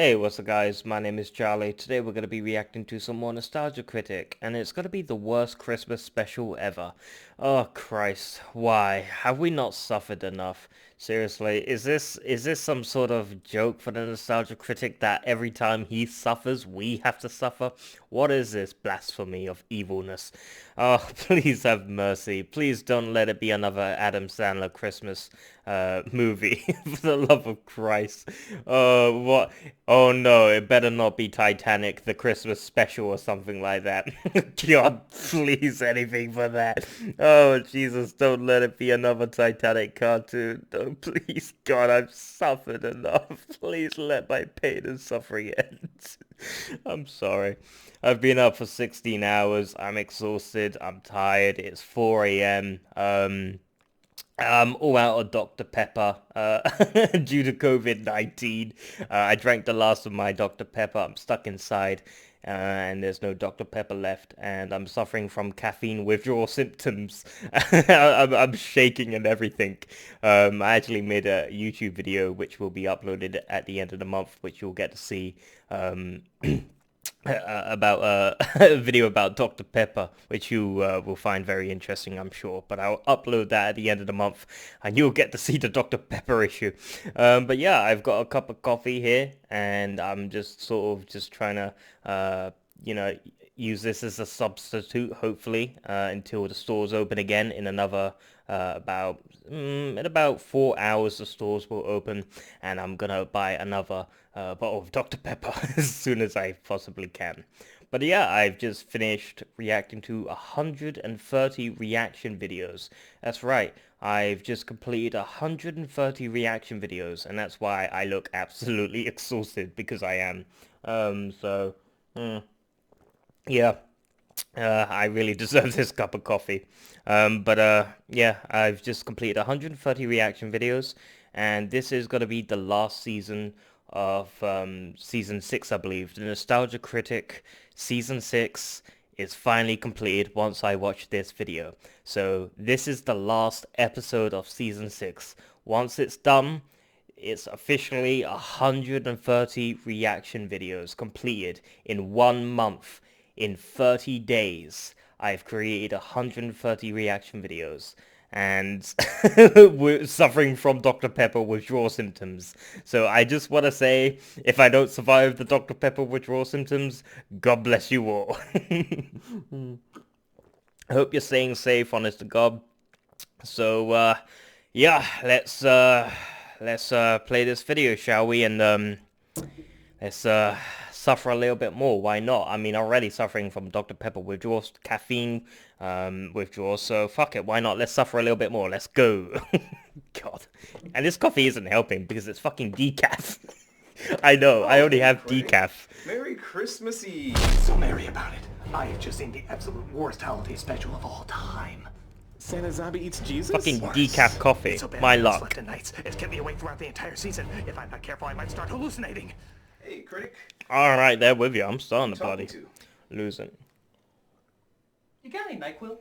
Hey, what's up guys, my name is Charlie. Today we're going to be reacting to some more Nostalgia Critic, and it's going to be the worst Christmas special ever. Oh Christ, why? Have we not suffered enough? Seriously, is this some sort of joke for the Nostalgia Critic that every time he suffers, we have to suffer? What is this blasphemy of evilness? Oh, please have mercy. Please don't let it be another Adam Sandler Christmas movie, for the love of Christ. What? Oh no, it better not be Titanic, the Christmas special or something like that. God, please, anything for that. Oh, Jesus, don't let it be another Titanic cartoon. No, please, God, I've suffered enough. Please let my pain and suffering end. I'm sorry. I've been up for 16 hours. I'm exhausted. I'm tired. It's 4 a.m. I'm all out of Dr. Pepper due to COVID-19. I drank the last of my Dr. Pepper. I'm stuck inside and there's no Dr. Pepper left. And I'm suffering from caffeine withdrawal symptoms. I'm shaking and everything. I actually made a YouTube video which will be uploaded at the end of the month, which you'll get to see. About a video about Dr. Pepper, which you will find very interesting, I'm sure. But I'll upload that at the end of the month, and you'll get to see the Dr. Pepper issue. But yeah, I've got a cup of coffee here, and I'm just sort of just trying to, you know, use this as a substitute, hopefully, until the stores open again in another in about 4 hours. The stores will open, and I'm gonna buy another bottle of Dr. Pepper as soon as I possibly can. But yeah, I've just finished reacting to 130 reaction videos. That's right, I've just completed 130 reaction videos, and that's why I look absolutely exhausted, because I am. So, yeah. I really deserve this cup of coffee. Yeah, I've just completed 130 reaction videos, and this is going to be the last season of season 6, I believe. The Nostalgia Critic season 6 is finally completed once I watch this video. So this is the last episode of season 6. Once it's done, it's officially 130 reaction videos completed in 1 month. In 30 days, I've created 130 reaction videos, and we're suffering from Dr. Pepper withdrawal symptoms. So I just want to say, if I don't survive the Dr. Pepper withdrawal symptoms, God bless you all. I hope you're staying safe, honest to God. So, yeah, let's play this video, shall we? And let's suffer a little bit more. Why not? I mean, already suffering from Dr. Pepper withdrawal, caffeine withdrawal. So fuck it. Why not? Let's suffer a little bit more. Let's go. God. And this coffee isn't helping because it's fucking decaf. I know. I only have Critic. decaf. Merry Christmas Eve. So merry about it. I have just seen the absolute worst holiday special of all time. Santa Zombie Eats Jesus? Fucking Worse. decaf coffee. It's so bad My I haven't luck. slept at nights. It's kept me awake throughout the entire season. If I'm not careful, I might start hallucinating. Hey, Critic. All right, there with you. I'm starting the Talking party. to. Losing. You got any NyQuil?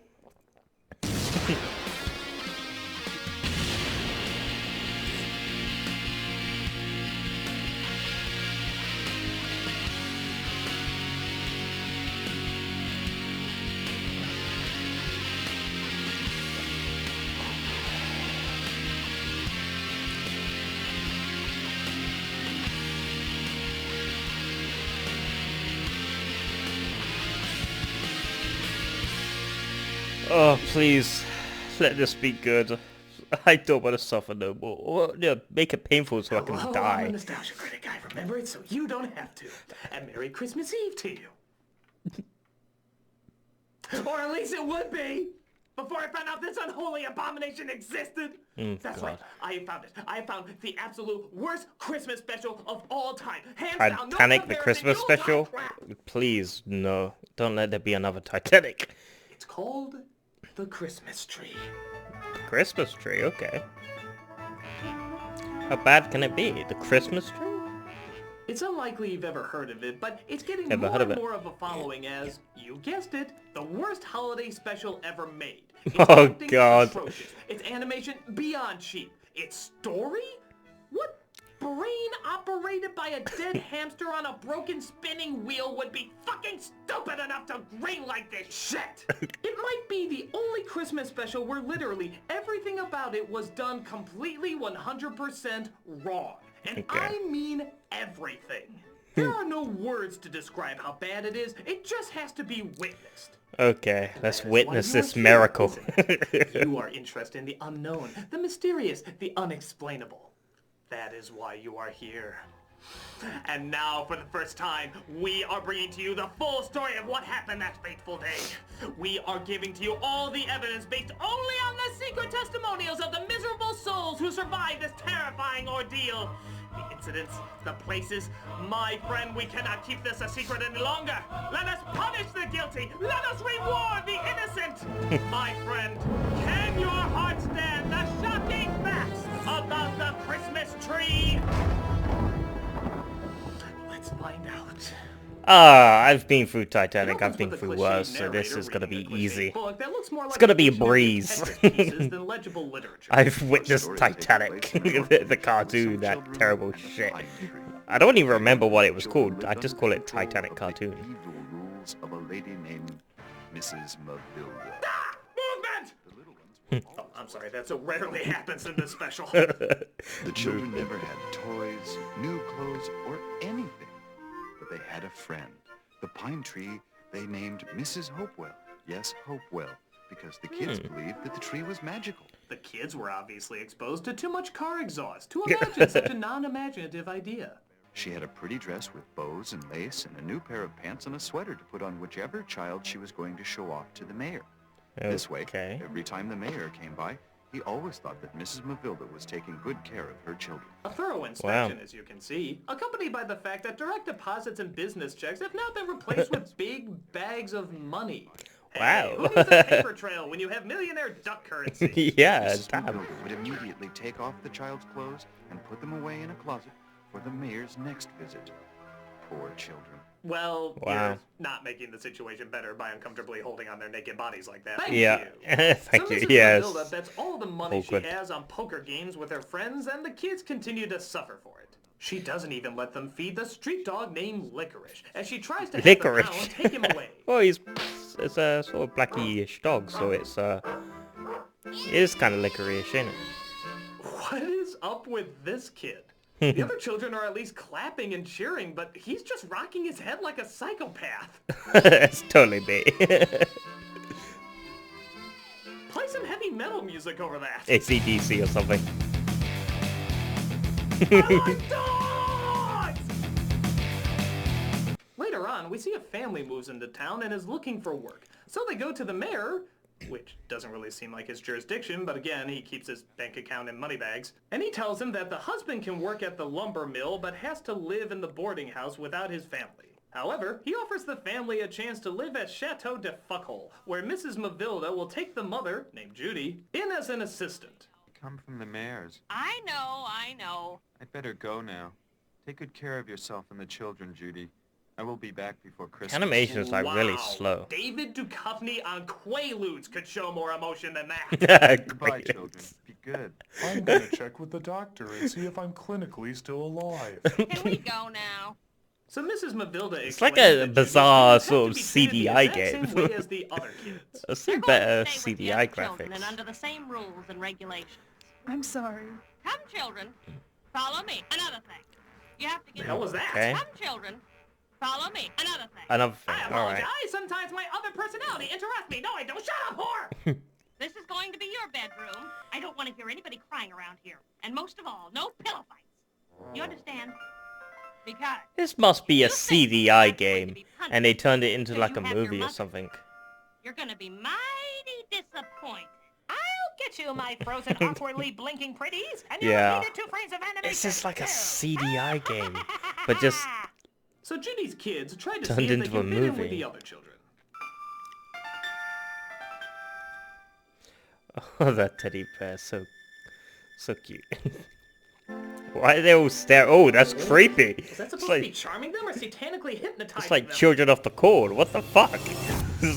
Oh, please, let this be good. I don't want to suffer no more. Or, yeah, make it painful so I can Hello, I'm die. a Nostalgia Critic. I remember it so you don't have to. And Merry Christmas Eve to you. Or at least it would be! Before I found out this unholy abomination existed! That's God. right, I have found it. I have found the absolute worst Christmas special of all time. Hands down, no Titanic, the comparison, Christmas Yuletide special? crap. Please, no. Don't let there be another Titanic. It's called The Christmas Tree. Christmas tree, okay. How bad can it be? The Christmas tree? It's unlikely you've ever heard of it, but it's getting Never more heard of and it. more of a following as, you guessed it, the worst holiday special ever made. Oh, Acting God. atrocious. Its animation beyond cheap. Its story? What brain operated by a dead hamster on a broken spinning wheel would be fucking stupid enough to green like this shit. It might be the only Christmas special where literally everything about it was done completely 100% wrong. And I mean everything. There are no words to describe how bad it is. It just has to be witnessed. Okay, let's witness this Here, miracle. You are interested in the unknown, the mysterious, the unexplainable. That is why you are here. And now, for the first time, we are bringing to you the full story of what happened that fateful day. We are giving to you all the evidence based only on the secret testimonials of the miserable souls who survived this terrifying ordeal. The incidents, the places. My friend, we cannot keep this a secret any longer. Let us punish the guilty. Let us reward the innocent. My friend, can your heart stand the shocking facts about the Christmas tree? Let's find out. I've been through Titanic, I've been through worse, so this is gonna be easy. It's gonna be a breeze. I've witnessed Titanic, the cartoon, that terrible shit. I don't even remember what it was called, I just call it Titanic cartoon. Evil rules of a lady named Mrs. Mavilda. Ah! Movement! Oh, I'm sorry, that so rarely happens in this special. The children never had toys, new clothes, or anything. But they had a friend. The pine tree they named Mrs. Hopewell. Yes, Hopewell, because the kids believed that the tree was magical. The kids were obviously exposed to too much car exhaust to imagine such a non-imaginative idea. She had a pretty dress with bows and lace and a new pair of pants and a sweater to put on whichever child she was going to show off to the mayor. This way, every time the mayor came by, he always thought that Mrs. Mavilda was taking good care of her children. A thorough inspection, as you can see, accompanied by the fact that direct deposits and business checks have now been replaced with big bags of money. Wow. Hey, who needs a paper trail when you have millionaire duck currency? Yeah, Mrs. damn. Mavilda would immediately take off the child's clothes and put them away in a closet for the mayor's next visit. Poor children. Well, Wow. you're not making the situation better by uncomfortably holding on their naked bodies like that. Thank Yeah, you. thank you, Mrs. yes. Matilda bets all the money Awkward. she has on poker games with her friends, and the kids continue to suffer for it. She doesn't even let them feed the street dog named Licorice, as she tries to have Licorice. the hound take him away. Well, it's a sort of blacky-ish dog, so it is kind of licorice, isn't it? What is up with this kid? The other children are at least clapping and cheering, but he's just rocking his head like a psychopath. It's totally me. Play some heavy metal music over that. AC/DC or something. I like dogs! Later on, we see a family moves into town and is looking for work. So they go to the mayor, which doesn't really seem like his jurisdiction, but again, he keeps his bank account in money bags. And he tells him that the husband can work at the lumber mill, but has to live in the boarding house without his family. However, he offers the family a chance to live at Chateau de Fuckhole, where Mrs. Mavilda will take the mother, named Judy, in as an assistant. Come from the mayor's. I know. I'd better go now. Take good care of yourself and the children, Judy. I will be back before Christmas. Animations are really Wow. slow. David Duchovny on Quaaludes could show more emotion than that. Goodbye, Great. children. Be good. I'm gonna check with the doctor and see if I'm clinically still alive. Can we go now? So Mrs. Mavilda It's like explains a that Judy bizarre has to sort of be treated the CDI exact game. same way as the other kids. I've seen You're going better to stay with the CDI other children graphics. and under the same rules and regulations. I'm sorry. Come, children. Follow me. Another thing. You have to get... The hell was that? Okay. Come, children. Follow me. Another thing. Another thing, I alright. apologize. Sometimes my other personality interrupts me. No, I don't. Shut up, whore! This is going to be your bedroom. I don't want to hear anybody crying around here. And most of all, no pillow fights. You understand? Because... This must be a You think CDI that's going to game, be punished and they turned it into because like a you have your movie or mother. something. You're going to be mighty disappointed. I'll get you, my frozen, awkwardly blinking pretties, and Yeah. you'll need 2 frames of animation. This is like a too. CDI game, but just So Judy's kids tried to Turned see if they into a can fit in with movie. the other children. oh, that teddy bear, so cute. Why are they all stare? Oh, that's creepy. Is that It's supposed to be like charming them or satanically hypnotizing it's like them? children of the corn. What the fuck?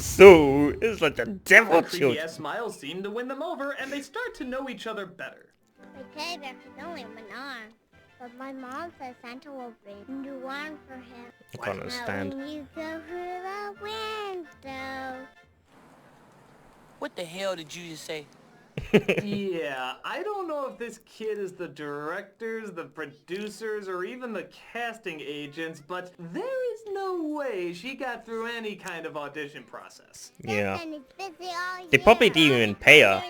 So it's like the devil The creepy children. ass smiles seem to win them over, and they start to know each other better. Okay, there's only one arm. But my mom says Santa will bring a new one for him. I can't understand. When you go through the window. What the hell did you just say? Yeah, I don't know if this kid is the directors, the producers, or even the casting agents, but there is no way she got through any kind of audition process. Yeah. They probably didn't even pay her.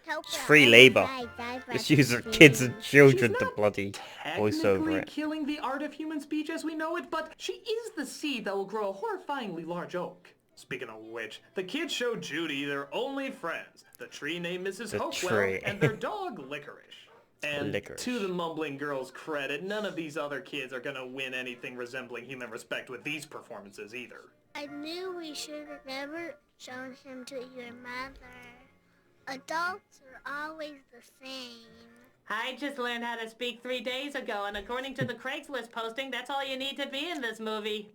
It's free labor. Just use her kids and children to bloody voice over Technically it. killing the art of human speech as we know it, but she is the seed that will grow a horrifyingly large oak. Speaking of which, the kids show Judy their only friends, the tree named Mrs. Hopewell and their dog Licorice. And to the mumbling girl's credit, none of these other kids are gonna win anything resembling human respect with these performances either. I knew we should have never shown him to your mother. Adults are always the same. I just learned how to speak 3 days ago, and according to the Craigslist posting, that's all you need to be in this movie.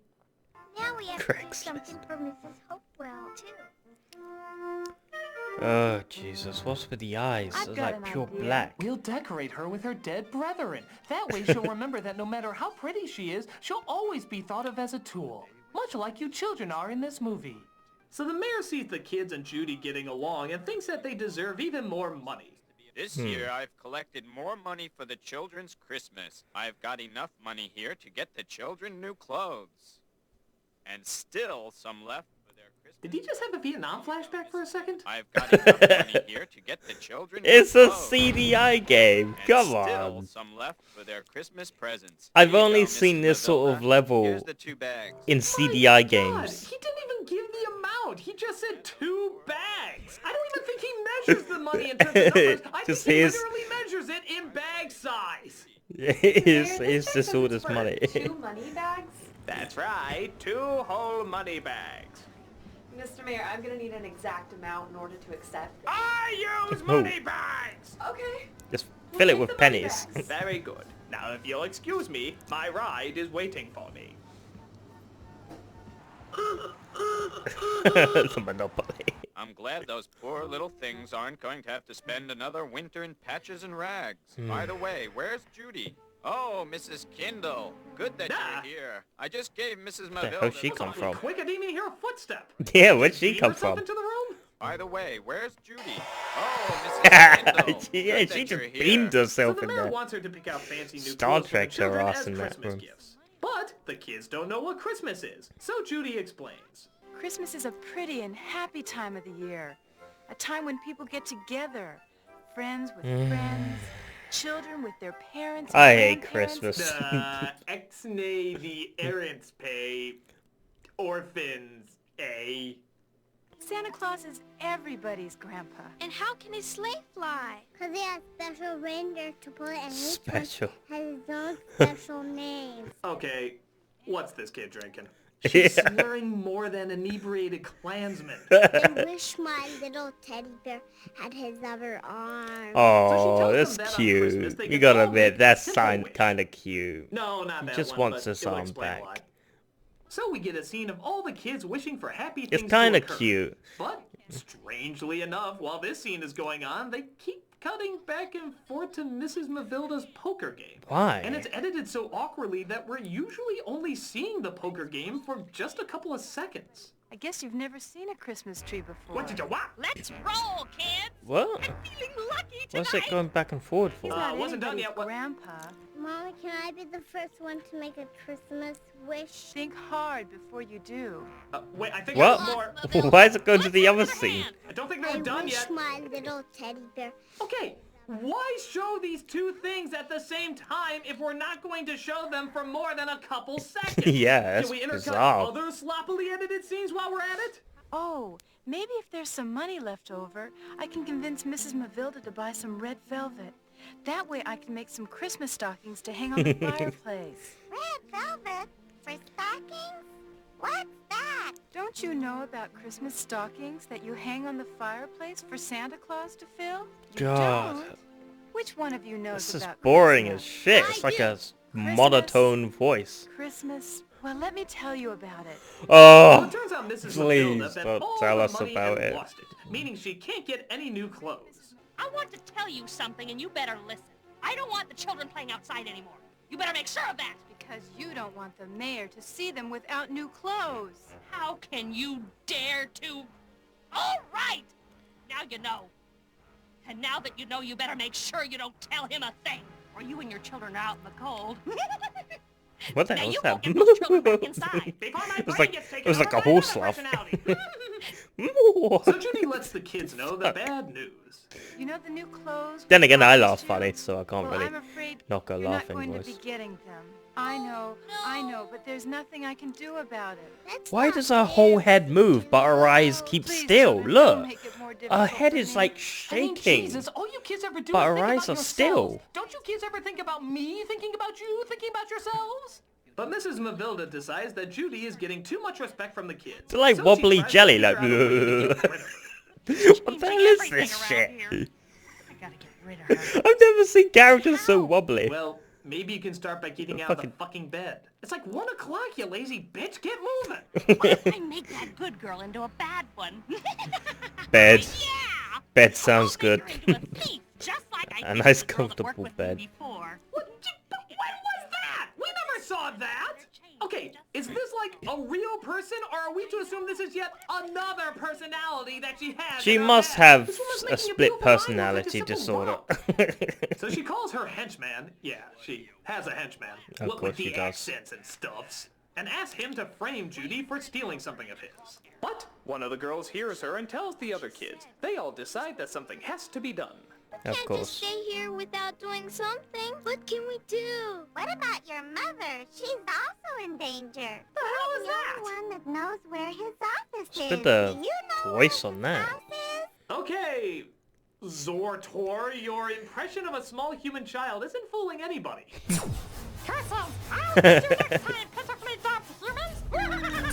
Now we have to do something for Mrs. Hopewell, too. Oh, Jesus. What's with the eyes? It's like pure black. We'll decorate her with her dead brethren. That way she'll remember that no matter how pretty she is, she'll always be thought of as a tool. Much like you children are in this movie. So the mayor sees the kids and Judy getting along and thinks that they deserve even more money. This year, I've collected more money for the children's Christmas. I've got enough money here to get the children new clothes. And still some left for their Christmas. Did he just have a Vietnam flashback for a second? I've got enough money here to get the children new It's a clothes. CDI game. Come Still on. some left for their Christmas presents. I've Here you only go, seen Mrs. this sort of Matilda. level Here's the 2 bags. in My CDI God, games. he didn't even give the amount. He just said 2 bags. I don't even think he measures the money in terms of numbers. I Just think he his- literally measures it in bag size. It's just all this money. 2 money bags? That's right, 2 whole money bags. Mr. Mayor, I'm gonna need an exact amount in order to accept. I use money bags! Okay. Just fill it with pennies. Very good. Now, if you'll excuse me, my ride is waiting for me. It's a monopoly. I'm glad those poor little things aren't going to have to spend another winter in patches and rags. By the way, where's Judy? Oh, Mrs. Kindle. Good that you're here. I just gave Mrs. Where the Maville... hell she come from? Quick, I didn't even hear a footstep. Yeah, where'd she Beam come herself from? into the room? By the way, where's Judy? Oh, Mrs. Kindle. Yeah, Good she that you're just here. beamed So herself the in mayor there. wants her to pick out fancy new Star clothes Trek for the their children ass as in that Christmas room. gifts. But the kids don't know what Christmas is. So Judy explains. Christmas is a pretty and happy time of the year. A time when people get together. Friends with friends. Children with their parents and I hate grandparents. Christmas. Ex-nay the errands pay. Orphans, eh? Santa Claus is everybody's grandpa. And how can his sleigh fly? Because he has special reindeer to pull it, and each Special. one has his own special name. Okay, what's this kid drinking? She's Yeah. slurring more than inebriated Klansmen. I wish my little teddy bear had his other arm. Oh, tells that's them that on Christmas cute. they You can gotta all admit, make that's simple kind of cute. No, not He that just one, wants but his it'll arm explain back. why. So we get a scene of all the kids wishing for happy things It's kind to of occur. cute. But, strangely enough, while this scene is going on, they keep cutting back and forth to Mrs. Mavilda's poker game. Why? And it's edited so awkwardly that we're usually only seeing the poker game for just a couple of seconds. I guess you've never seen a Christmas tree before. What did you want? Let's roll, kids! What? I'm feeling lucky tonight! What's it going back and forward for? He's not wasn't done anybody's yet, what- grandpa. Mommy, can I be the first one to make a Christmas wish? Think hard before you do. Wait, I think What? I have more. Why is it going to Let's the have other another scene? hand. I don't think I they're done wish yet. my little teddy bear. Okay, why show these 2 things at the same time if we're not going to show them for more than a couple seconds? Yeah, that's Can we intercut bizarre. other sloppily edited scenes while we're at it? Oh, maybe if there's some money left over, I can convince Mrs. Mavilda to buy some red velvet. That way I can make some Christmas stockings to hang on the fireplace. Red velvet for stockings? What's that? Don't you know about Christmas stockings that you hang on the fireplace for Santa Claus to fill? You God. don't? Which one of you knows This is about boring as Christmas? shit. It's like a monotone voice. Christmas? Well, let me tell you about it. Well, Oh, it turns out Mrs. please Matilda bet don't all tell the us money about and it. lost it, meaning she can't get any new clothes. I want to tell you something, and you better listen. I don't want the children playing outside anymore. You better make sure of that. Because you don't want the mayor to see them without new clothes. How can you dare to... All right! Now you know. And now that you know, you better make sure you don't tell him a thing, or you and your children are out in the cold. What the Now hell is you that? go get those children back inside. It was like a horse laugh. So Judy lets the kids know the bad news. You know the new clothes? Then again, I laugh funny, so I can't Well, really I'm afraid knock a you're not laughing going voice. to be getting them. I know, but there's nothing I can do about it. Why does her whole head move, but her eyes keep still? Children, Look! don't make it more Her difficult head for is me. like I mean, shaking. Jesus, all you kids ever do But is her think eyes about are yourselves. still. Don't you kids ever think about me thinking about you, thinking about yourselves? But Mrs. Mavilda decides that Judy is getting too much respect from the kids. It's like So she wobbly tries to jelly, figure like... out a way to get rid of her. What the hell is this shit? I gotta get rid of her. I've never seen characters so wobbly. Well, maybe you can start by getting out of the fucking bed. It's like 1 o'clock, you lazy bitch. Get moving. What if I make that good girl into a bad one? Bed. Yeah! Bed sounds good. I'll make her into a thief, just like I A did nice, the girl that worked comfortable with me bed. before. When was that? We never saw that. Okay, is this like a real person, or are we to assume this is yet another personality that she has? She in her must head? have This woman's a making split beautiful eye look like a personality simple disorder. rock. So she calls her henchman, yeah, she has a henchman, Of what course with she the does. accents and stuffs, and asks him to frame Judy for stealing something of his. But one of the girls hears her and tells the other kids. They all decide that something has to be done. Of Can't course. just stay here without doing something. What can we do? What about your mother? She's also in danger. The hell is that? You're the one that knows where his office is. Spit the Do you know voice where on his that. house is? Okay, Zortor, your impression of a small human child isn't fooling anybody.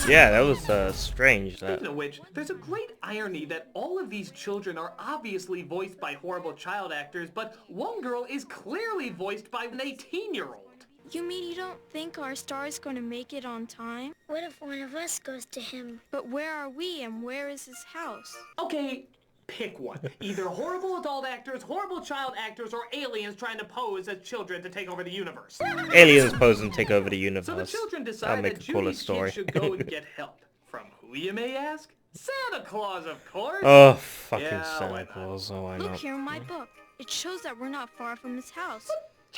Yeah, that was strange. That. Speaking of which, there's a great irony that all of these children are obviously voiced by horrible child actors, but one girl is clearly voiced by an 18-year-old. You mean you don't think our star is going to make it on time? What if one of us goes to him? But where are we and where is his house? Okay, pick one. Either horrible adult actors, horrible child actors, or aliens trying to pose as children to take over the universe. Aliens pose and take over the universe. So the children That'll decide make that a cooler Judy's story. kids should go and get help. From who, you may ask? Santa Claus, of course. Oh, fucking Yeah, why Santa not? Claus. Oh, I Look know. here in my book. It shows that we're not far from his house.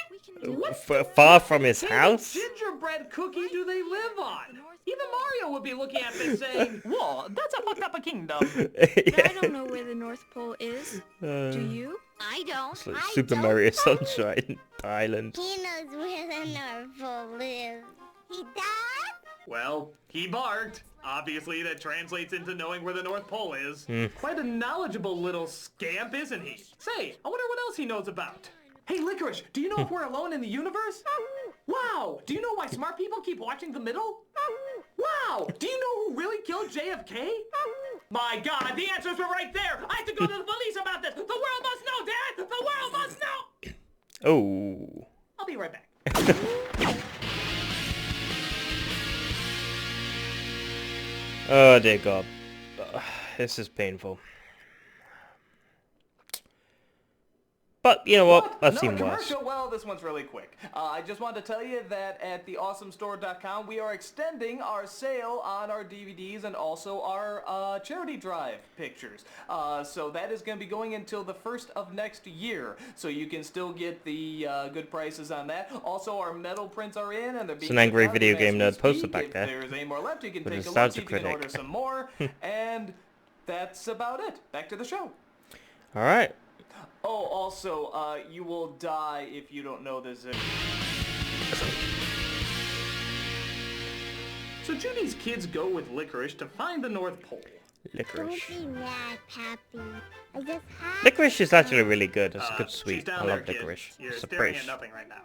We can do it. Far from his What house? gingerbread cookie do they live on? Even Mario would be looking at this saying, "Whoa, that's a fucked up a kingdom." But I don't know where the North Pole is. Do you? I don't. It's like I Super don't Mario know. Sunshine Island. He knows where the North Pole is. He does? Well, he barked. Obviously, that translates into knowing where the North Pole is. Quite a knowledgeable little scamp, isn't he? Say, I wonder what else he knows about. Hey, Licorice, do you know if we're alone in the universe? Wow! Do you know why smart people keep watching The Middle? Wow! Do you know who really killed JFK? My God, the answers were right there! I have to go to the police about this! The world must know, Dad! The world must know! Oh. I'll be right back. Oh, dear God. This is painful. But, you know what? I've seen Another worse. commercial? Well, this one's really quick. I just wanted to tell you that at theawesomestore.com we are extending our sale on our DVDs and also our charity drive pictures. So that is going to be going until the 1st of next year. So you can still get the good prices on that. Also, our metal prints are in and they're being It's an angry shipped out video as game we nerd poster speak. back If there. there's any more left, you can With take a a look, nostalgia see if you can critic. order some more. And that's about it. Back to the show. Alright. Oh, also, you will die if you don't know this. So Judy's kids go with Licorice to find the North Pole. Licorice. Don't be mad, Pappy. I just had Licorice is actually really good. It's a good She's sweet. down I there, love kid. licorice. You're It's a staring British at nothing right now.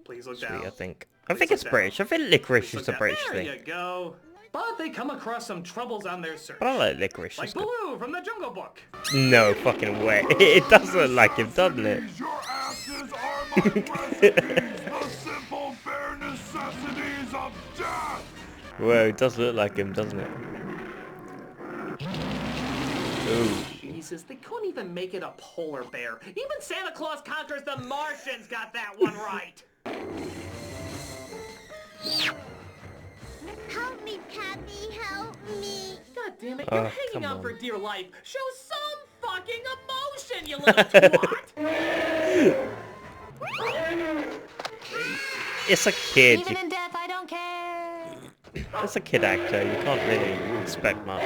Please look sweet, down. I think. I think it's British. I think licorice is a British There thing. you go. But they come across some troubles on their search. But I like licorice. Like It's good. Baloo from the Jungle Book. No fucking way. It does look like him, doesn't it? Your asses are my recipes, the simple bare necessities of death. Whoa, it does look like him, doesn't it? Ooh. Jesus, they couldn't even make it a polar bear. Even Santa Claus Conquers the Martians got that one right. Help me, Pappy, help me. God damn it, you're hanging come on on. for dear life. Show some fucking emotion, you little twat! It's a kid. Even in death, I don't care. It's a kid actor. You can't really expect much.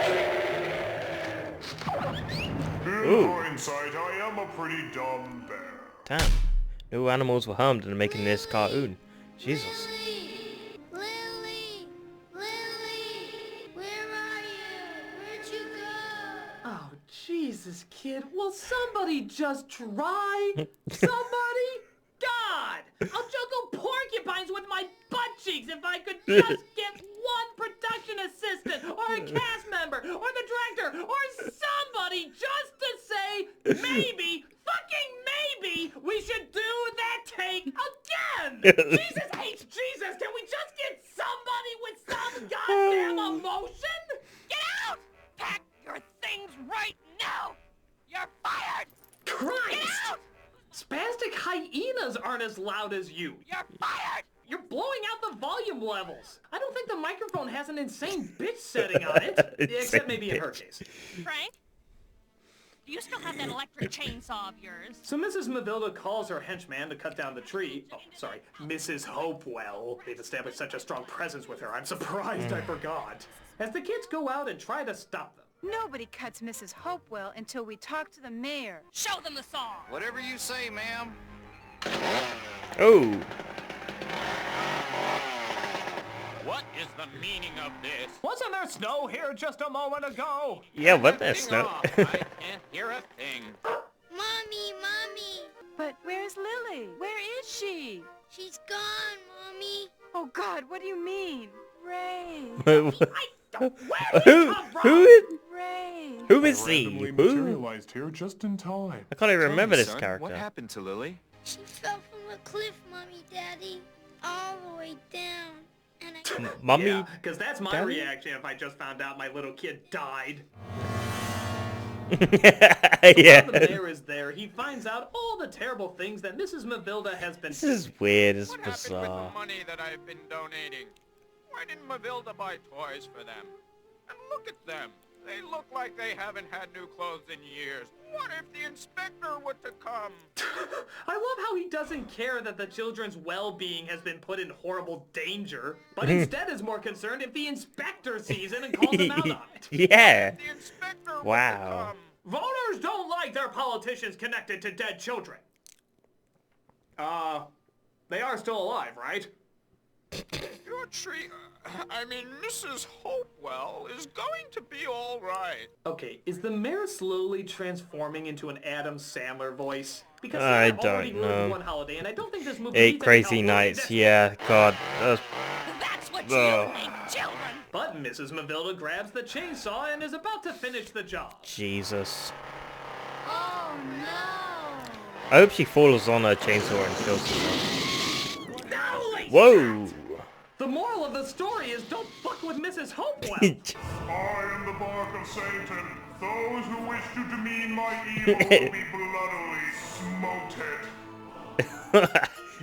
In hindsight, I am a pretty dumb bear. Damn. No animals were harmed in making this cartoon. Jesus. Lily! Lily! Where are you? Where'd you go? Oh, Jesus, kid. Will somebody just try? Somebody? God! I'll juggle porcupines with my butt cheeks if I could just get one production assistant or a cast member or the director or somebody just to say maybe, fucking maybe, we should do that take again! Jesus H. Jesus, can we just get somebody with some goddamn emotion? Get out! Pack your things right now! You're fired! Christ! Get out! Spastic hyenas aren't as loud as you. You're fired! You're blowing out the volume levels. I don't think the microphone has an insane bitch setting on it. Except maybe in her case. Frank? Do you still have that electric chainsaw of yours? So Mrs. Mavilda calls her henchman to cut down the tree. Oh, sorry, Mrs. Hopewell. They've established such a strong presence with her. I'm surprised I forgot. As the kids go out and try to stop them. Nobody cuts Mrs. Hopewell until we talk to the mayor. Show them the saw! Whatever you say, ma'am. Oh. What is the meaning of this? Wasn't there snow here just a moment ago? Yeah, what the snow? I can't hear a thing. Mommy, Mommy! But where's Lily? Where is she? She's gone, Mommy. Oh God, what do you mean? Ray. Who is he? Randomly Who? materialized here just in time. I can't even remember this Son, character. What happened to Lily? She fell from a cliff, Mommy, Daddy. All the way down. And I... Mummy? Yeah, because that's my Daddy? reaction if I just found out my little kid died. Yeah. While the mayor is there, he finds out all the terrible things that Mrs. Mavilda has been... This is weird. It's What happened with bizarre. the money that I've been donating? Why didn't Mavilda buy toys for them? And look at them. They look like they haven't had new clothes in years. What if the inspector were to come? I love how he doesn't care that the children's well-being has been put in horrible danger, but instead is more concerned if the inspector sees it and calls him out on it. Yeah. The inspector were to Wow. come. Voters don't like their politicians connected to dead children. They are still alive, right? Your tree, Mrs. Hopewell is going to be all right. Okay, is the mayor slowly transforming into an Adam Sandler voice? Because I I've already don't ruined know. one holiday, and I don't think this movie 8 needs any Crazy help Nights. ruining Yeah, God. That's what Ugh. you think, children! But Mrs. Mavilda grabs the chainsaw and is about to finish the job. Jesus. Oh, no. I hope she falls on her chainsaw and kills someone. Holy Whoa! shit! The moral of the story is don't fuck with Mrs. Hopewell. I am the bark of Satan. Those who wish to demean my evil will be bloodily smoted.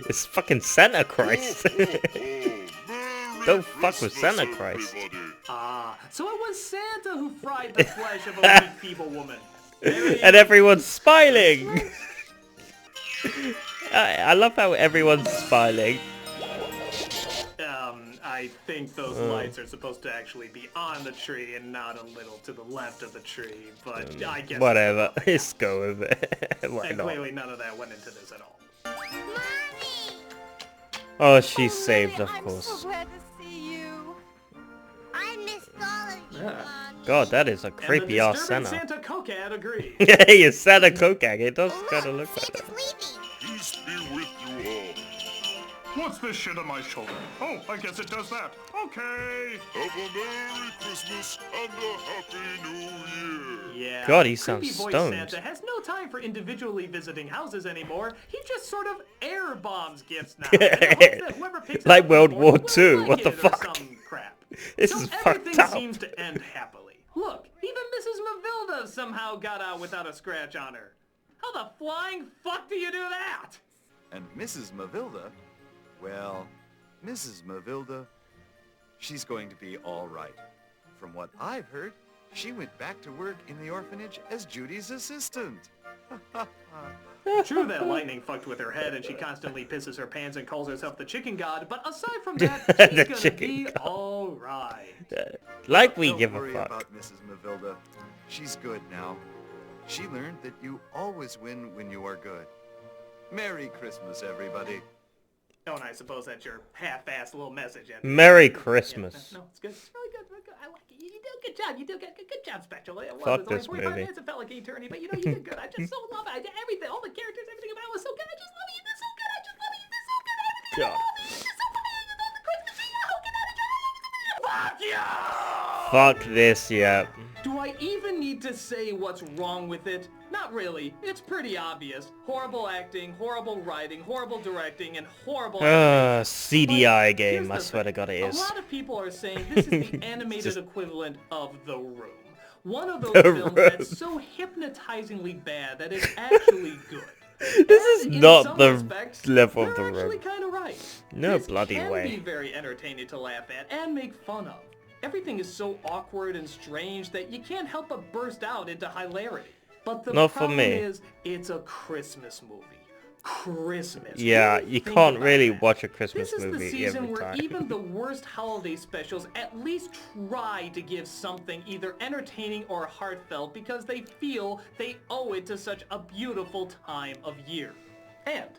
It's fucking Santa Christ. Don't fuck with Santa Christ. So it was Santa who fried the flesh of a weak, feeble woman. And everyone's smiling. I love how everyone's smiling. I think those lights are supposed to actually be on the tree and not a little to the left of the tree, but I guess... Whatever, let's go with it. Why And not? clearly none of that went into this at all. Mommy! Oh, she's Oh, saved, Lily, of I'm course. so glad to see you. I missed all of you, Yeah. Mommy. God, that is a And the creepy ass disturbing Santa. Santa Coquette agrees. Yeah, you Santa Kokak. It does kind of look like Santa's that. leaving. Peace be with you all. What's this shit on my shoulder? Oh, I guess it does that. Okay. Have a Merry Christmas and a Happy New Year. Yeah. God, he creepy sounds voice stoned. Santa has no time for individually visiting houses anymore. He just sort of air bombs gifts now. And hopes that whoever picks it Like up World will War like II. it What the or fuck? some crap. This So is everything fucked up. seems to end happily. Look, even Mrs. Mavilda somehow got out without a scratch on her. How the flying fuck do you do that? And Mrs. Mavilda, well, Mrs. Mavilda, she's going to be all right. From what I've heard, she went back to work in the orphanage as Judy's assistant. True that lightning fucked with her head and she constantly pisses her pants and calls herself the chicken god, but aside from that, she's gonna be alright. Like we Don't give a worry fuck. about Mrs. Mavilda. She's good now. She learned that you always win when you are good. Merry Christmas, everybody. Oh, and I suppose that's your half-assed little message. Merry Christmas. No, it's good. It's really good. Really good. I like it. You do a good job. You do a good job, Special. Fuck this 45 movie. minutes, it felt like an eternity, but you know, you did good. I just so love it. I did everything. All the characters, everything about it was so good. I just love it. You did so good. I just love it. You did so good. Everything. God. I love it. You did so good. You did all the Christmas tree. How can I enjoy it? Fuck you! Fuck this, yeah. Do I even need to say what's wrong with it? Not really. It's pretty obvious. Horrible acting, horrible writing, horrible directing, and horrible CDI game, I swear to God it A is. lot of people are saying this is the animated Just- equivalent of The Room. One of those The films Room. that's so hypnotizingly bad that it's actually good. This is And in not some the respects, level of The they're actually Room. kind of right. No This bloody can way. be very entertaining to laugh at and make fun of. Everything is so awkward and strange that you can't help but burst out into hilarity. But the Not for problem me. is, it's a Christmas movie. Christmas. Yeah, Really you think can't about really that. watch a Christmas This is the movie season every where time. even the worst holiday specials at least try to give something either entertaining or heartfelt because they feel they owe it to such a beautiful time of year. And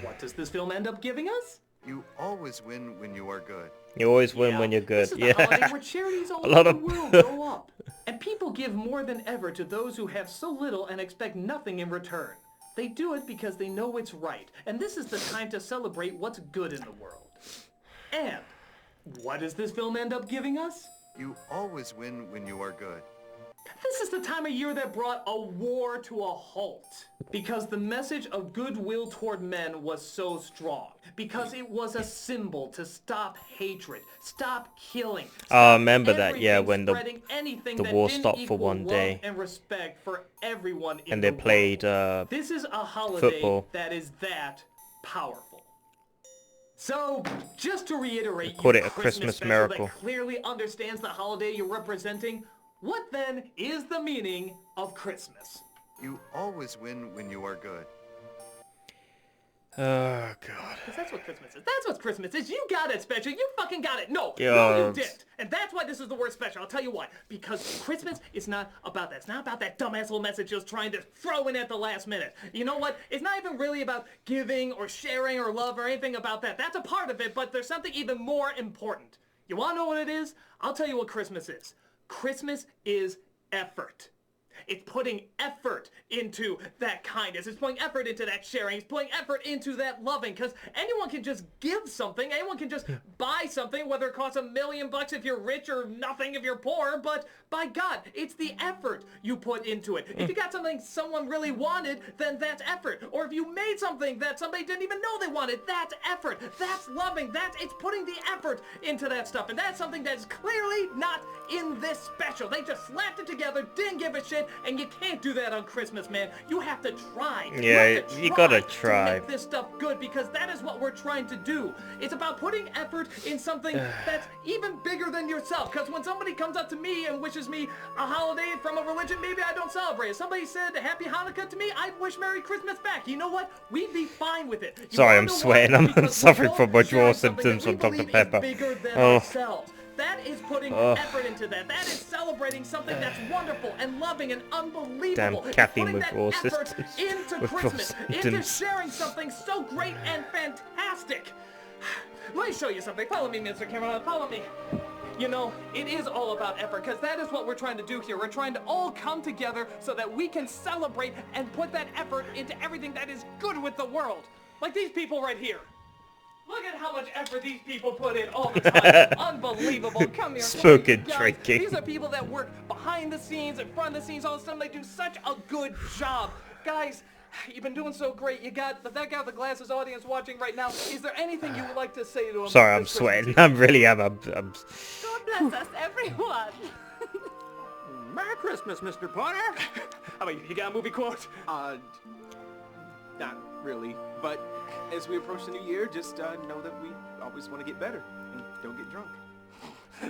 what does this film end up giving us? You always win when you are good. You always win when you're good. This is the holiday Yeah. where charities all A lot over of- the world go up. And people give more than ever to those who have so little and expect nothing in return. They do it because they know it's right. And this is the time to celebrate what's good in the world. And what does this film end up giving us? You always win when you are good. This is the time of year that brought a war to a halt. Because the message of goodwill toward men was so strong. Because it was a symbol to stop hatred, stop killing. I remember that, yeah, everything when spreading anything the that war didn't stopped for equal one love day. and respect for everyone in And they the played world. This is a holiday football. that is that powerful. So, just to reiterate, you Called it a Christmas Christmas special miracle. that clearly understands the holiday you're representing, what then is the meaning of Christmas? You always win when you are good. Oh, God. Because that's what Christmas is. That's what Christmas is. You got it, Special. You fucking got it. No, you God. didn't. And that's why this is the worst special. I'll tell you why. Because Christmas is not about that. It's not about that dumbass little message just trying to throw in at the last minute. You know what? It's not even really about giving or sharing or love or anything about that. That's a part of it, but there's something even more important. You want to know what it is? I'll tell you what Christmas is. Christmas is effort. It's putting effort into that kindness. It's putting effort into that sharing. It's putting effort into that loving. Because anyone can just give something. Anyone can just buy something, whether it costs $1 million if you're rich or nothing if you're poor. But by God, it's the effort you put into it. If you got something someone really wanted, then that's effort. Or if you made something that somebody didn't even know they wanted, that's effort. That's loving. It's putting the effort into that stuff. And that's something that's clearly not in this special. They just slapped it together, didn't give a shit, and you can't do that on Christmas, man. You have to try. Yeah, you gotta to try. make this stuff good, because that is what we're trying to do. It's about putting effort in something that's even bigger than yourself. Because when somebody comes up to me and wishes me a holiday from a religion, maybe I don't celebrate it. Somebody said Happy Hanukkah to me, I'd wish Merry Christmas back. You know what? We'd be fine with it. You Sorry, wanna I'm know why? sweating. I'm Because we're suffering both from withdrawal sharing something symptoms that we from Dr. believe is Pepper. bigger than Oh. ourselves. That is putting effort into that. That is celebrating something that's wonderful and loving and unbelievable. Damn It's caffeine putting that withdrawal effort systems. into Withdrawal Christmas, into symptoms. sharing something so great and fantastic. Let me show you something. Follow me, Mr. Cameraman. Follow me. You know, it is all about effort, because that is what we're trying to do here. We're trying to all come together so that we can celebrate and put that effort into everything that is good with the world. Like these people right here. Look at how much effort these people put in all the time. Unbelievable. Come here. Smoking, guys. drinking. These are people that work behind the scenes, in front of the scenes, all the time. They do such a good job. Guys, you've been doing so great. You got that guy with the glasses audience watching right now. Is there anything you would like to say to him? Sorry, I'm this Christmas sweating. Eve? I really am. I'm God bless us, everyone. Merry Christmas, Mr. Potter. How about you? You got a movie quote? Not really, but as we approach the new year, just know that we always want to get better and don't get drunk.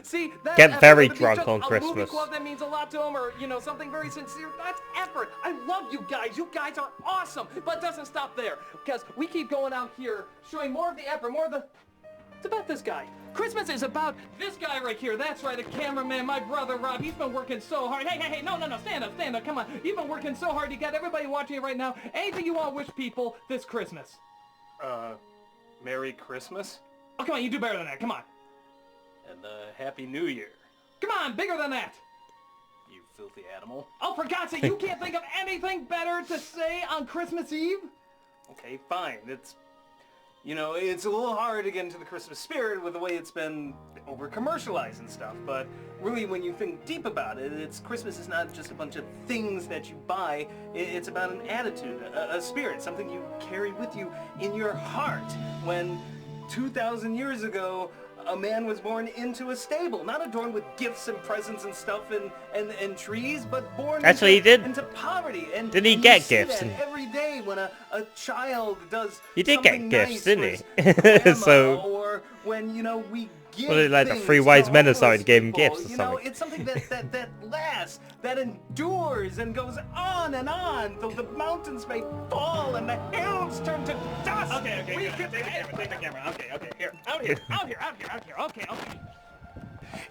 See, that's Get very effort. drunk on A Christmas. movie club that means a lot to him, or something very sincere. That's effort. I love you guys. You guys are awesome. But it doesn't stop there, because we keep going out here, showing more of the effort, more of the. It's about this guy. Christmas is about this guy right here. That's right, the cameraman, my brother Rob. He's been working so hard. Hey, no, stand up, come on. You've been working so hard. You got everybody watching it right now. Anything you want to wish people this Christmas? Merry Christmas Oh, come on, you do better than that. Come on. and Happy New Year, Come on, bigger than that. you filthy animal. Oh, for God's sake, you can't think of anything better to say on Christmas Eve? Okay, fine. It's a little hard to get into the Christmas spirit with the way it's been over-commercialized and stuff, but really when you think deep about it, Christmas is not just a bunch of things that you buy, it's about an attitude, a spirit, something you carry with you in your heart. When 2,000 years ago, a man was born into a stable, not adorned with gifts and presents and stuff and trees, but born Actually, into, he did. into poverty. And Didn't he you get see gifts? that every day when a child does He did get something gifts, nice didn't for he? his grandma, So- or when we give Was it like the things three to wise men or homeless something gave him people, gifts or you know, something? it's something that lasts, that endures and goes on till the mountains may fall and the hills turn to dust. Okay, We take the camera. Okay, here. Out here. Okay.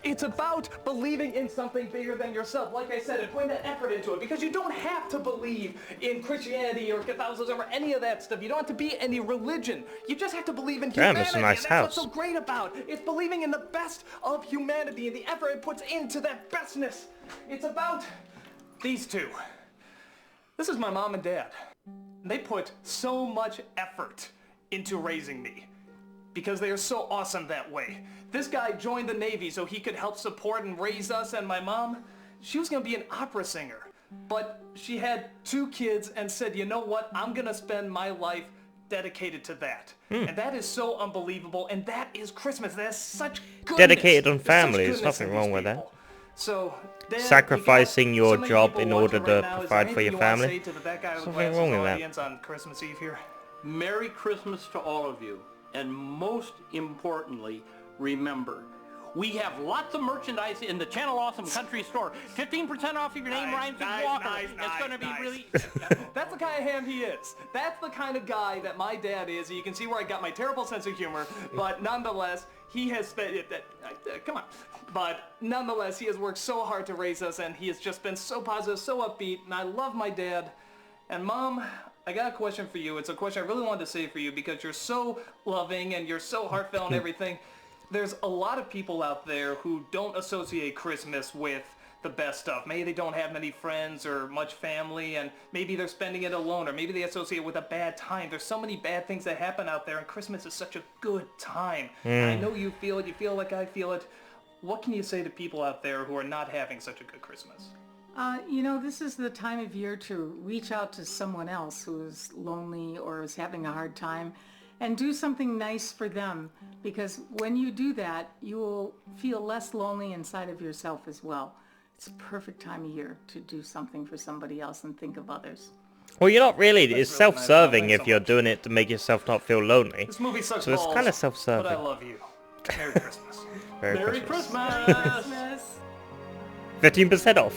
It's about believing in something bigger than yourself, like I said, and putting that effort into it, because you don't have to believe in Christianity or Catholicism or any of that stuff. You don't have to be any religion. You just have to believe in Damn, humanity, it's a nice and that's house. what's so great about. It's believing in the best of humanity and the effort it puts into that bestness. It's about these two. This is my mom and dad. They put so much effort into raising me because they are so awesome that way. This guy joined the Navy so he could help support and raise us, and my mom, she was gonna be an opera singer. But she had 2 kids and said, you know what, I'm gonna spend my life dedicated to that. And that is so unbelievable, and that is Christmas. That's such goodness. Dedicated on There's such family, there's goodness nothing in wrong these with that. people. So, Dad, Sacrificing you got your so many job people in order watching right to now. Is provide there for your anything you wanna family? say to that guy with the Something glasses wrong with that. audience on Christmas Eve here? Merry Christmas to all of you. And most importantly, remember, we have lots of merchandise in the Channel Awesome Country Store. 15% off if your name rhymes with Walker. It's going to be really... That's the kind of ham he is. That's the kind of guy that my dad is. You can see where I got my terrible sense of humor, but nonetheless, he has spent it. Come on. But nonetheless, he has worked so hard to raise us, and he has just been so positive, so upbeat, and I love my dad. And Mom, I got a question for you. It's a question I really wanted to say for you because you're so loving and you're so heartfelt and everything. There's a lot of people out there who don't associate Christmas with the best stuff. Maybe they don't have many friends or much family, and maybe they're spending it alone, or maybe they associate it with a bad time. There's so many bad things that happen out there, and Christmas is such a good time. And I know you feel it. You feel like I feel it. What can you say to people out there who are not having such a good Christmas? This is the time of year to reach out to someone else who is lonely or is having a hard time and do something nice for them, because when you do that, you will feel less lonely inside of yourself as well. It's a perfect time of year to do something for somebody else and think of others. Well, you're not really. It's really self-serving nice. if you're doing it to make yourself not feel lonely. This movie sucks So it's balls, kind of but I self-serving. love you. Merry Christmas. Merry Christmas. Christmas. 15% off.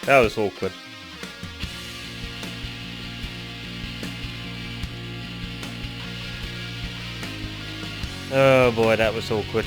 That was awkward. Oh boy, that was awkward.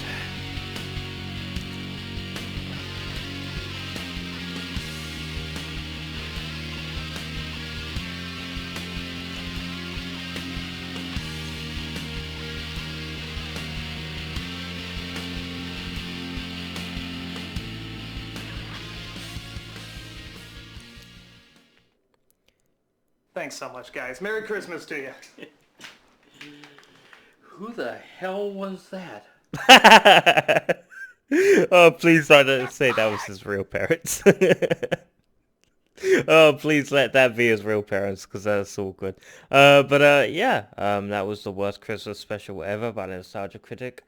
Thanks so much, guys. Merry Christmas to you. Who the hell was that? Oh, please don't say that was his real parents. Oh, please let that be his real parents, because that's awkward. That was the worst Christmas special ever by Nostalgia Critic.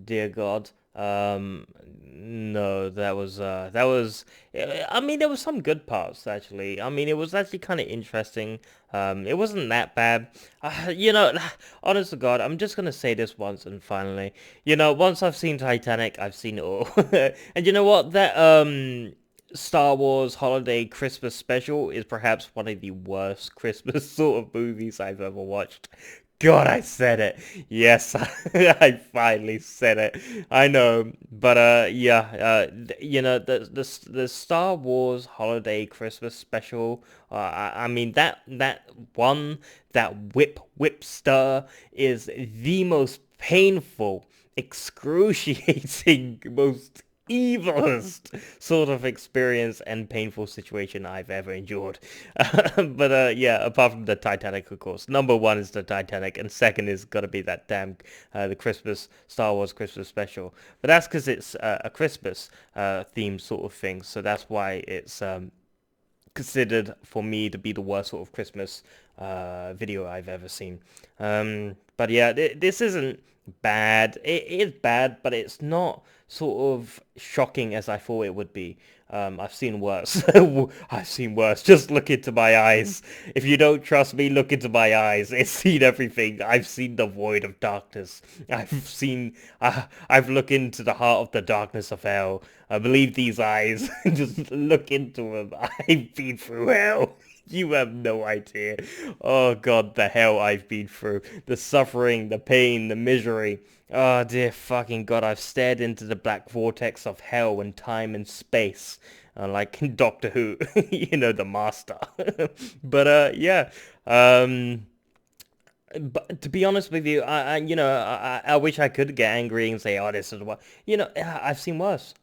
Dear God, No, that was. I mean, there was some good parts actually. I mean, it was actually kind of interesting. It wasn't that bad. Honest to God, I'm just gonna say this once and finally. Once I've seen Titanic, I've seen it all. And you know what? That Star Wars Holiday Christmas Special is perhaps one of the worst Christmas sort of movies I've ever watched. God, I said it. Yes, I finally said it. I know, but yeah, the Star Wars Holiday Christmas Special. I mean that whip stir is the most painful, excruciating, most evilest sort of experience and painful situation I've ever endured. But yeah, apart from the Titanic, of course. Number one is the Titanic, and second is gotta be that damn the Christmas Star Wars Christmas special. But that's because it's a Christmas themed sort of thing, so that's why it's considered for me to be the worst sort of Christmas video I've ever seen. But yeah, this isn't bad. It is bad, but it's not sort of shocking as I thought it would be. I've seen worse. I've seen worse. Just look into my eyes. If you don't trust me, look into my eyes. It's seen everything. I've seen the void of darkness. I've looked into the heart of the darkness of hell. I believe these eyes. Just look into them. I've been through hell. You have no idea. Oh God, the hell I've been through. The suffering, the pain, the misery. Oh dear fucking God, I've stared into the black vortex of hell and time and space. Like in Doctor Who, the master. But yeah, but to be honest with you, I wish I could get angry and say, "Oh, this is what." I've seen worse.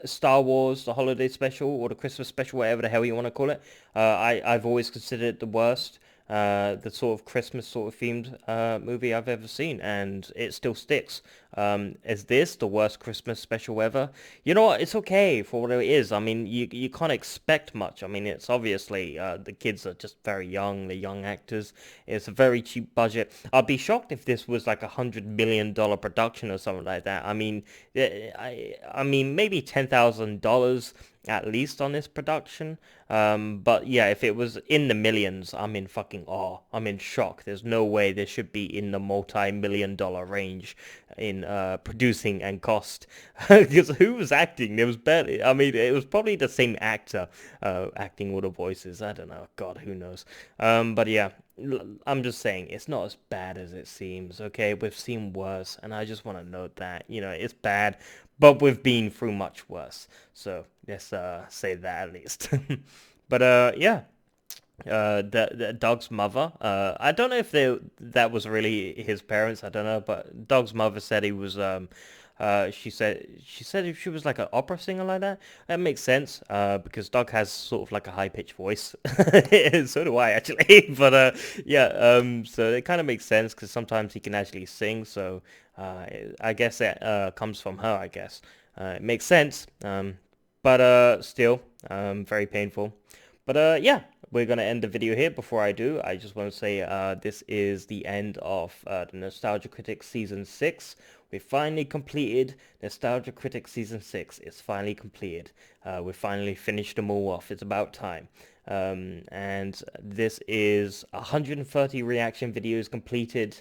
Star Wars, the holiday special or the Christmas special, whatever the hell you want to call it. I've always considered it the worst, the sort of Christmas sort of themed movie I've ever seen, and it still sticks. Is this the worst Christmas special ever? You know what? It's okay for what it is. I mean, you can't expect much. I mean, it's obviously the kids are just very young. The young actors. It's a very cheap budget. I'd be shocked if this was like $100 million production or something like that. I mean, I mean maybe $10,000 at least on this production. But yeah, if it was in the millions, I'm in fucking awe. I'm in shock. There's no way this should be in the multi-million-dollar range in producing and cost. Because who was acting? There was barely. I mean, it was probably the same actor acting all the voices. I don't know. God, who knows? But yeah, I'm just saying it's not as bad as it seems. Okay, we've seen worse, and I just want to note that it's bad, but we've been through much worse. So let's say that at least. But yeah, the dog's mother. I don't know if that was really his parents. I don't know, but dog's mother said he was. She said if she was like an opera singer like that. That makes sense. Because Doug has sort of like a high pitched voice. So do I actually. But yeah. So it kind of makes sense because sometimes he can actually sing. So I guess that comes from her. I guess it makes sense. But still, very painful. But yeah, we're going to end the video here. Before I do, I just want to say this is the end of the Nostalgia Critic Season 6. We finally completed Nostalgia Critic Season 6. It's finally completed. We finally finished them all off. It's about time. And this is 130 reaction videos completed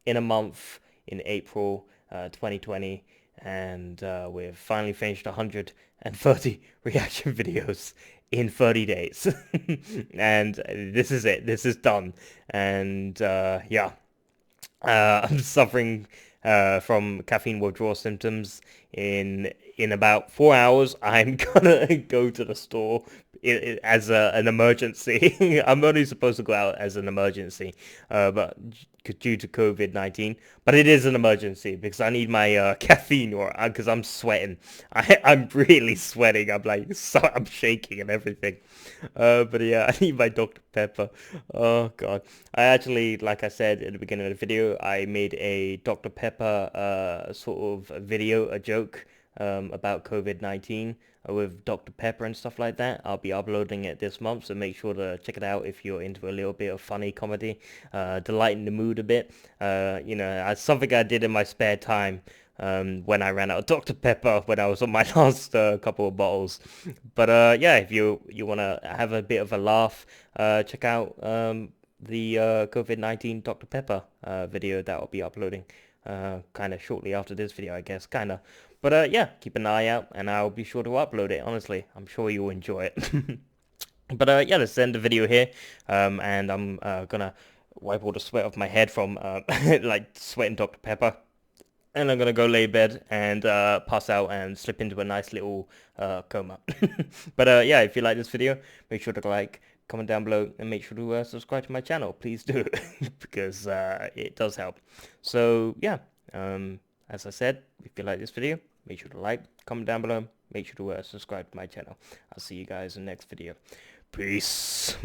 in a month in April 2020. And we've finally finished 130 reaction videos in 30 days. And this is it. This is done. And yeah, I'm suffering from caffeine withdrawal symptoms. In about 4 hours, I'm gonna go to the store as an emergency. I'm only supposed to go out as an emergency, but due to COVID-19. But it is an emergency because I need my caffeine, or because I'm sweating. I'm really sweating. I'm like, I'm shaking and everything. But yeah, I need my Dr. Pepper. Oh God. I actually, like I said at the beginning of the video, I made a Dr. Pepper sort of video, a joke about COVID-19 with Dr. Pepper and stuff like that. I'll be uploading it this month, so make sure to check it out if you're into a little bit of funny comedy, to lighten the mood a bit. It's something I did in my spare time. when I ran out of Dr. Pepper when I was on my last couple of bottles. But yeah, if you want to have a bit of a laugh, check out the COVID-19 Dr. Pepper video that I'll be uploading kind of shortly after this video, I guess, kind of. But yeah, keep an eye out, and I'll be sure to upload it, honestly. I'm sure you'll enjoy it. But yeah, let's end the video here, and I'm gonna wipe all the sweat off my head from like sweating Dr. Pepper, and I'm gonna go lay in bed and pass out and slip into a nice little coma. But yeah, if you like this video, make sure to like, comment down below, and make sure to subscribe to my channel. Please do, because it does help. So yeah, as I said, if you like this video, make sure to like, comment down below, make sure to subscribe to my channel. I'll see you guys in the next video. Peace.